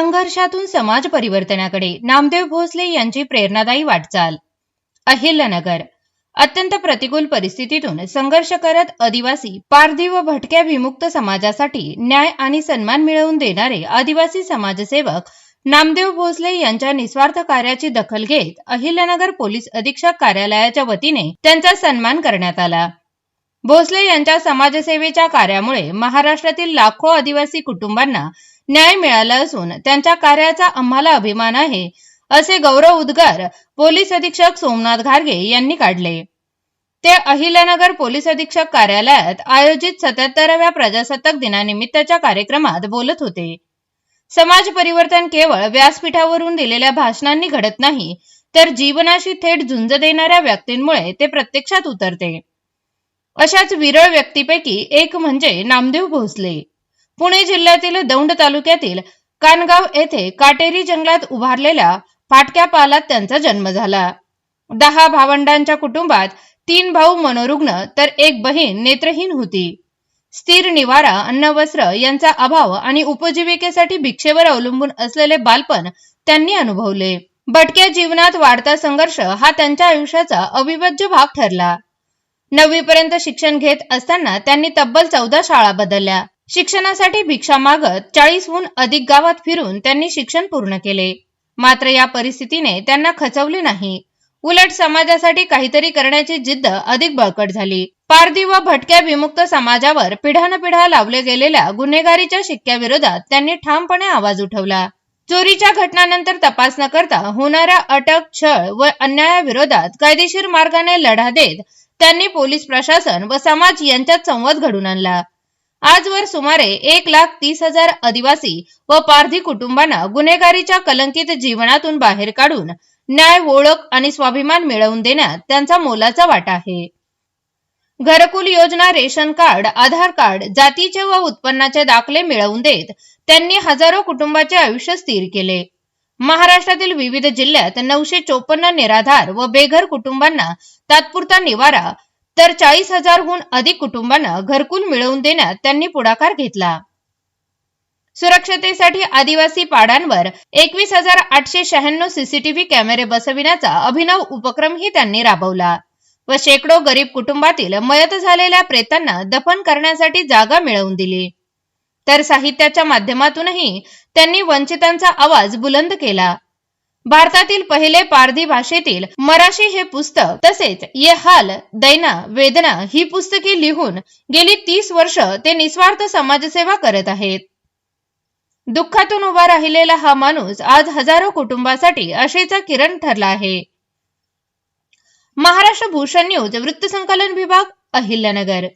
संघर्षातून समाज परिवर्तनाकडे नामदेव भोसले यांची प्रेरणादायी वाटचाल। अहिल्यानगर अत्यंत प्रतिकूल परिस्थितीतून संघर्ष करत आदिवासी, पारधी व भटक्या विमुक्त समाजासाठी न्याय आणि सन्मान मिळवून देणारे आदिवासी समाजसेवक नामदेव भोसले यांच्या निस्वार्थ कार्याची दखल घेत अहिल्यानगर पोलीस अधीक्षक कार्यालयाच्या वतीने त्यांचा सन्मान करण्यात आला। भोसले यांच्या समाजसेवेच्या कार्यामुळे महाराष्ट्रातील लाखो आदिवासी कुटुंबांना न्याय मिळाला असून त्यांच्या कार्याचा आम्हाला अभिमान आहे, असे गौरव उद्गार पोलीस अधीक्षक सोमनाथ घारगे यांनी काढले। ते अहिल्यानगर पोलीस अधीक्षक कार्यालयात आयोजित 77व्या प्रजासत्ताक दिनानिमित्तच्या कार्यक्रमात बोलत होते। समाज परिवर्तन केवळ व्यासपीठावरून दिलेल्या भाषणांनी घडत नाही, तर जीवनाशी थेट झुंज देणाऱ्या व्यक्तींमुळे ते प्रत्यक्षात उतरते। अशाच विरळ व्यक्तीपैकी एक म्हणजे नामदेव भोसले। पुणे जिल्ह्यातील दौंड तालुक्यातील कानगाव येथे काटेरी जंगलात उभारलेल्या फाटक्या पालात त्यांचा जन्म झाला। 10 भावंडांच्या कुटुंबात 3 भाऊ मनोरुग्ण तर 1 बहीण नेत्रहीन होती। स्थिर निवारा, अन्न, वस्त्र यांचा अभाव आणि उपजीविकेसाठी भिक्षेवर अवलंबून असलेले बालपण त्यांनी अनुभवले। भटक्या जीवनात वाढता संघर्ष हा त्यांच्या आयुष्याचा अविभाज्य भाग ठरला। 9वी पर्यंत शिक्षण घेत असताना त्यांनी तब्बल 14 शाळा बदलल्या। शिक्षणासाठी भिक्षा मागत 40हून अधिक गावात फिरून त्यांनी शिक्षण पूर्ण केले। मात्र या परिस्थितीने त्यांना खचवले नाही, उलट समाजासाठी काहीतरी करण्याची जिद्द अधिक बळकट झाली। पारधी व भटक्या विमुक्त समाजावर पिढ्यानपिढ्या लावले गेलेल्या गुन्हेगारीच्या शिक्क्याविरोधात त्यांनी ठामपणे आवाज उठवला। चोरीच्या घटनांनंतर तपास न करता होणाऱ्या अटक, छळ व अन्यायाविरोधात कायदेशीर मार्गाने लढा देत त्यांनी पोलीस प्रशासन व समाज यांच्यात संवाद घडवून आणला। आजवर सुमारे 1,30,000 आदिवासी व पारधी कुटुंबांना गुन्हेगारीच्या कलंकित जीवनातून बाहेर काढून न्याय, ओळख आणि स्वाभिमान मिळवून देण्यात त्यांचा मोलाचा वाटा आहे। घरकुल योजना, रेशन कार्ड, आधार कार्ड, जातीचे व उत्पन्नाचे दाखले मिळवून देत त्यांनी हजारो कुटुंबाचे आयुष्य स्थिर केले। महाराष्ट्रातील विविध जिल्ह्यात 954 निराधार व बेघर कुटुंबांना तात्पुरता निवारा तर 40,000हून अधिक कुटुंबांना घरकुल मिळवून देण्यात त्यांनी पुढाकार घेतला। सुरक्षतेसाठी आदिवासी पाड्यांवर 21,896 सीसीटीव्ही कॅमेरे बसविण्याचा अभिनव उपक्रमही त्यांनी राबवला व शेकडो गरीब कुटुंबातील मयत झालेल्या प्रेतांना दफन करण्यासाठी जागा मिळवून दिली। तर साहित्याच्या माध्यमातूनही त्यांनी वंचितांचा आवाज बुलंद केला। भारतातील पहिले पारधी भाषेतील मराठी हे पुस्तक तसेच ये हाल, दैना, वेदना ही पुस्तके लिहून गेली 30 वर्ष ते निस्वार्थ समाजसेवा करत आहेत। दुःखातून उभा राहिलेला हा माणूस आज हजारो कुटुंबासाठी आशेचा किरण ठरला आहे। महाराष्ट्र भूषण न्यूज वृत्तसंकलन विभाग, अहिल्यानगर।